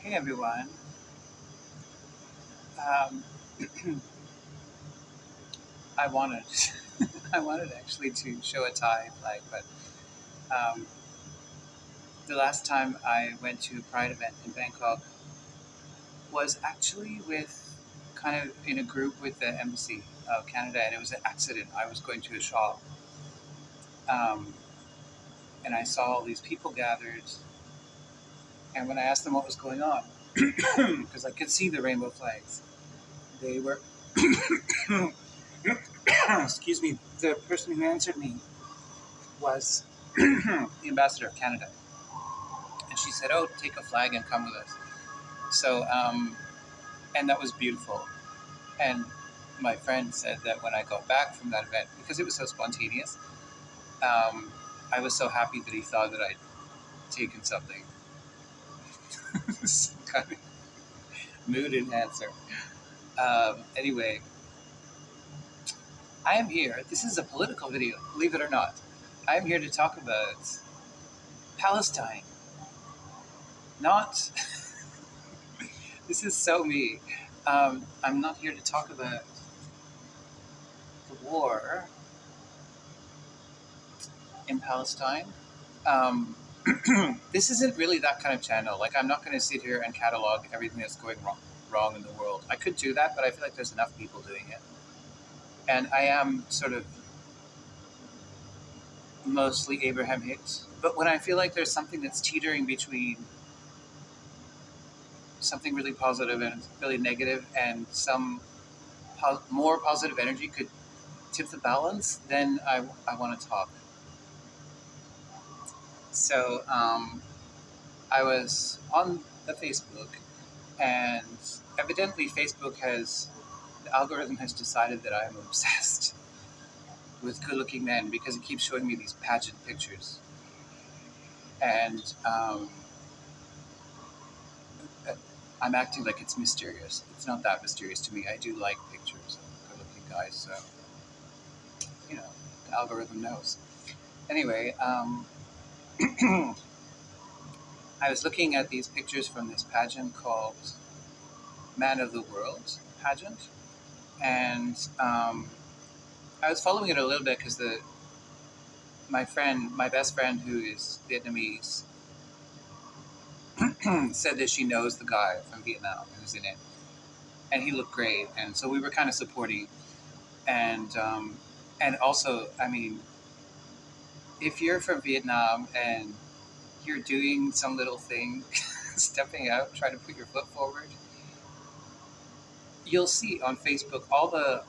Hey everyone. Um, I wanted, I wanted actually to show a Thai flag, but um, the last time I went to a Pride event in Bangkok was actually with kind of in a group with the Embassy of Canada, and it was an accident. I was going to a shop, um, and I saw all these people gathered, and when I asked them what was going on, because I could see the rainbow flags, they were, excuse me, the person who answered me was the ambassador of Canada. And she said, "Oh, take a flag and come with us." So, and that was beautiful. And my friend said that when I got back from that event, because it was so spontaneous, um, I was so happy that he thought that I'd taken something. Some kind of mood enhancer. Anyway, I am here. This is a political video, believe it or not. I am here to talk about Palestine. Not, this is so me. I'm not here to talk about the war in Palestine. Um, this isn't really that kind of channel. Like, I'm not going to sit here and catalog everything that's going wrong in the world. I could do that, but I feel like there's enough people doing it. And I am sort of mostly Abraham Hicks. But when I feel like there's something that's teetering between something really positive and really negative, and some more positive energy could tip the balance, then I want to talk. So I was on the Facebook, and evidently Facebook has the algorithm has decided that I'm obsessed with good-looking men because it keeps showing me these pageant pictures, and I'm acting like it's mysterious. It's not that mysterious to me. I do like pictures of good-looking guys, so the algorithm knows. Anyway, I was looking at these pictures from this pageant called Man of the World pageant, and I was following it a little bit because my best friend who is Vietnamese, said that she knows the guy from Vietnam who's in it, and he looked great, and so we were kind of supporting, and also, I mean, if you're from Vietnam and you're doing some little thing, stepping out, trying to put your foot forward, you'll see on Facebook all the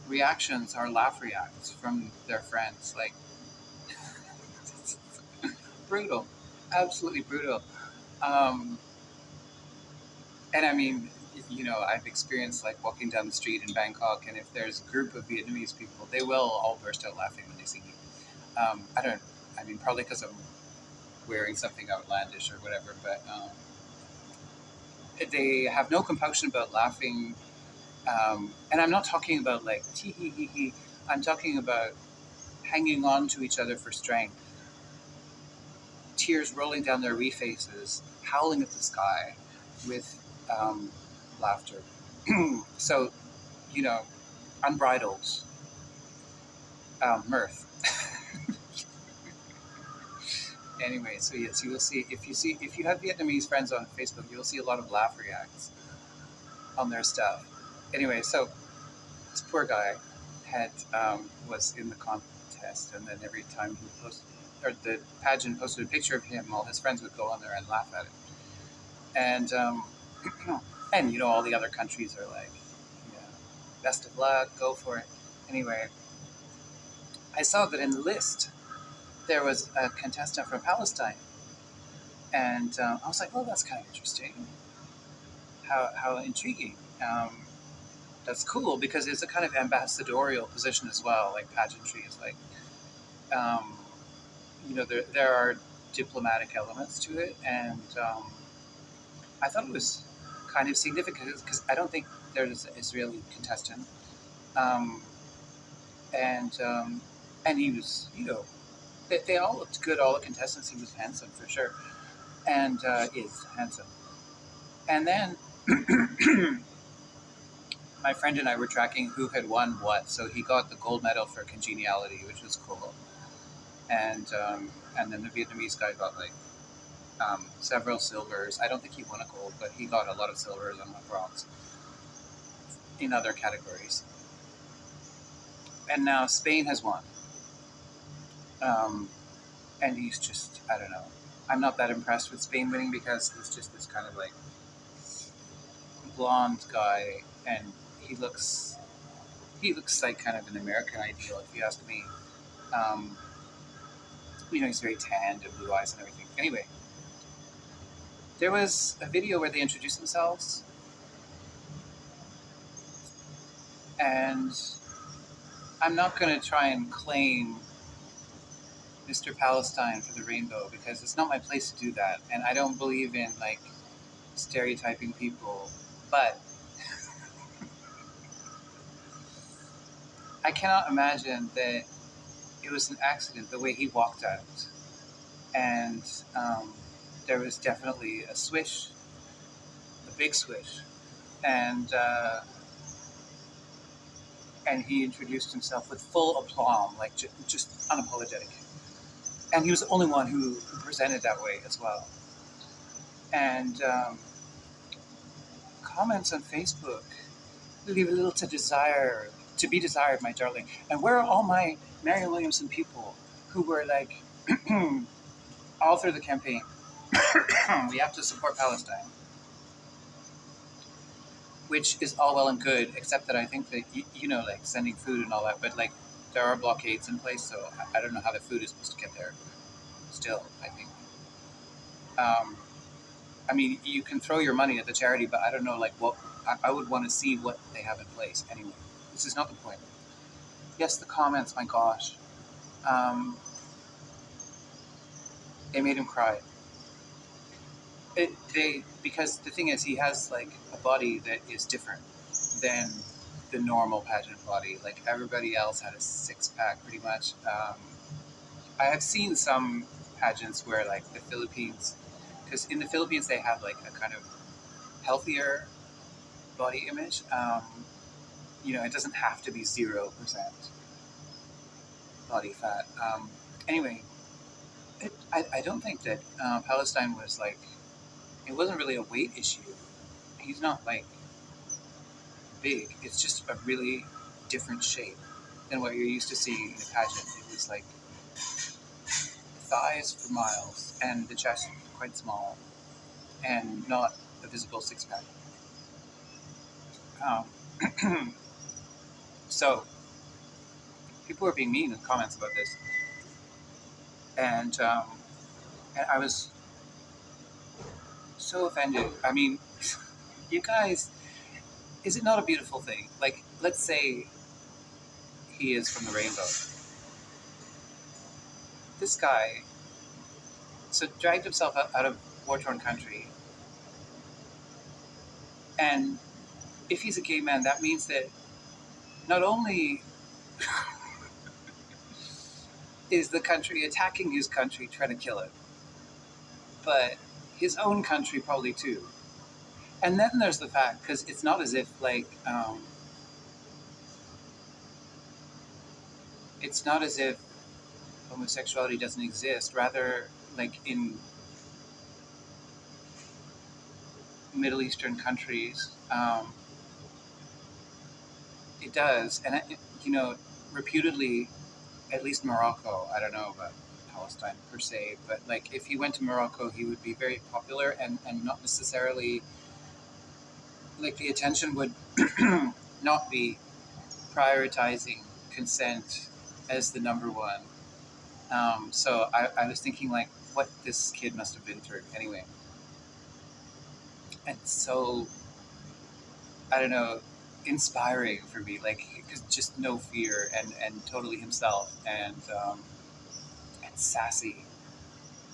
reactions are laugh reacts from their friends, like brutal, absolutely brutal. Um, and I mean, I've experienced like walking down the street in Bangkok, and if there's a group of Vietnamese people, they will all burst out laughing when they see me. I don't, I mean, probably because I'm wearing something outlandish or whatever, but they have no compunction about laughing. And I'm not talking about like tee hee hee hee. I'm talking about hanging on to each other for strength, tears rolling down their wee faces, howling at the sky with laughter. So, you know, unbridled mirth. Anyway, so yes, you will see if you have Vietnamese friends on Facebook, you'll see a lot of laugh reacts on their stuff. Anyway, so this poor guy had was in the contest, and then every time he posted, or the pageant posted a picture of him, all his friends would go on there and laugh at it. And and all the other countries are like, yeah, best of luck, go for it. Anyway, I saw that in the list there was a contestant from Palestine, and I was like, "Oh, that's kind of interesting. How intriguing. That's cool because it's a kind of ambassadorial position as well. Like pageantry is like, um, there are diplomatic elements to it, and I thought it was kind of significant because I don't think there's an Israeli contestant, um, and and he was, they all looked good. All the contestants, he was handsome for sure, and is handsome. And then my friend and I were tracking who had won what. So he got the gold medal for congeniality, which was cool. And then the Vietnamese guy got like several silvers. I don't think he won a gold, but he got a lot of silvers and one bronze in other categories. And now Spain has won. And he's just, I don't know. I'm not that impressed with Spain winning because he's just this kind of like blonde guy, and he looks like kind of an American ideal, if you ask me. Um, he's very tanned and blue eyes and everything. Anyway, there was a video where they introduced themselves, and I'm not going to try and claim Mr. Palestine for the rainbow because it's not my place to do that, and I don't believe in like stereotyping people, but I cannot imagine that it was an accident the way he walked out. And there was definitely a swish, a big swish, and he introduced himself with full aplomb, like just unapologetic. And he was the only one who presented that way as well. And comments on Facebook leave a little to be desired, my darling. And where are all my Marianne Williamson people who were like, all through the campaign, we have to support Palestine, which is all well and good, except that I think that, like sending food and all that, but like there are blockades in place, so I don't know how the food is supposed to get there still, I think. I mean, you can throw your money at the charity, but I don't know, like what, I would want to see what they have in place. Anyway, this is not the point. Yes, the comments, my gosh. They made him cry. Because the thing is, he has like a body that is different than the normal pageant body. Like everybody else had a six-pack pretty much. I have seen some pageants where like the Philippines, because in the Philippines they have like a kind of healthier body image. It doesn't have to be 0% body fat. Anyway, I don't think that Palestine was like, it wasn't really a weight issue. He's not like big. It's just a really different shape than what you're used to seeing in a pageant. It was like thighs for miles and the chest quite small and not a visible six-pack. So people were being mean in the comments about this, and I was so offended. I mean, you guys, is it not a beautiful thing? Like, let's say he is from the rainbow. This guy, so dragged himself out of war-torn country, and if he's a gay man, that means that not only is the country attacking his country, trying to kill it, but his own country probably too. And then there's the fact, because it's not as if like it's not as if homosexuality doesn't exist. Rather, like in Middle Eastern countries, it does, and reputedly, at least Morocco. I don't know about Palestine per se, but like if he went to Morocco, he would be very popular and not necessarily like the attention would not be prioritizing consent as the number one. So I was thinking like what this kid must have been through anyway. And so, I don't know, inspiring for me, like just no fear and totally himself and sassy.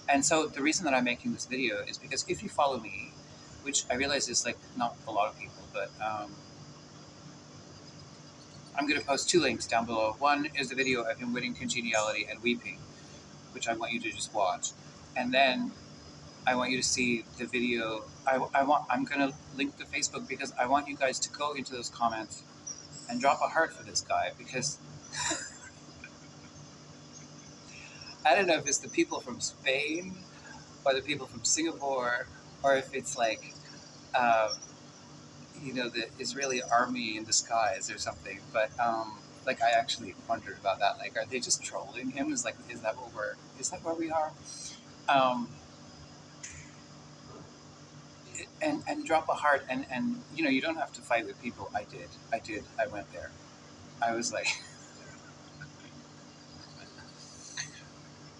And so the reason that I'm making this video is because if you follow me, which I realize is like not a lot of people, but I'm going to post 2 links down below. One is the video of him winning congeniality and weeping, which I want you to just watch. And then I want you to see the video. I'm gonna link to Facebook because I want you guys to go into those comments and drop a heart for this guy because I don't know if it's the people from Spain or the people from Singapore or if it's like uh, the Israeli army in disguise or something. But like I actually wondered about that. Like, are they just trolling him? Is that where we are? Um, and drop a heart and you don't have to fight with people. I went there. I was like,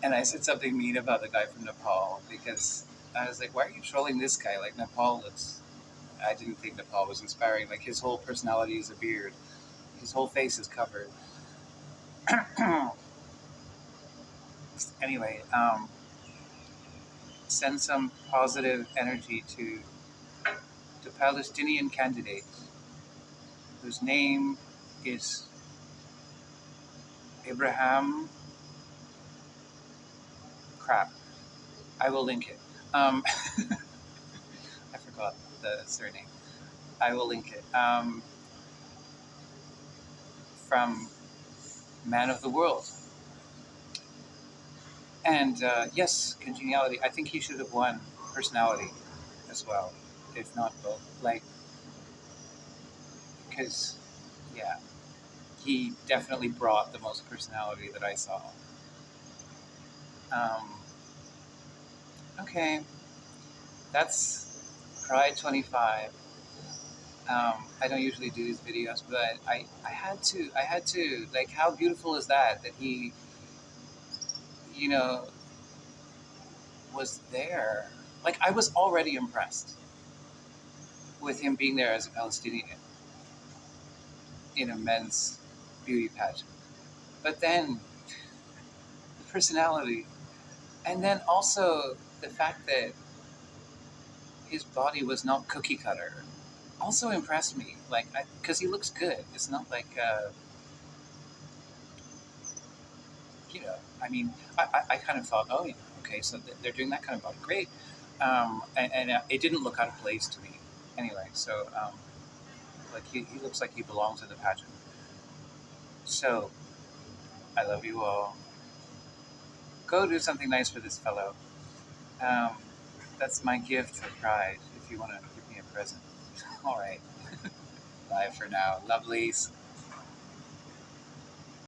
and I said something mean about the guy from Nepal because I was like, why are you trolling this guy? Like Nepal looks. I didn't think Nepal was inspiring. Like his whole personality is a beard. His whole face is covered. Anyway, send some positive energy to the Palestinian candidate whose name is Abraham. Crap. I will link it. I forgot the surname. I will link it. From Man of the World. And yes, congeniality. I think he should have won personality as well, if not both. Like, because, yeah, he definitely brought the most personality that I saw. Um, okay, that's Pride 25. I don't usually do these videos, but I had to. I had to. Like, how beautiful is that? That he, you know, was there. Like, I was already impressed with him being there as a Palestinian in a men's beauty pageant. But then the personality, and then also the fact that his body was not cookie cutter, also impressed me. Like, because he looks good. It's not like, I mean, I kind of thought, oh, yeah, okay, so they're doing that kind of body. Great. And it didn't look out of place to me. Anyway, so, like, he looks like he belongs in the pageant. So, I love you all. Go do something nice for this fellow. Um, that's my gift for Pride, if you want to give me a present. All right. Bye for now. Lovelies.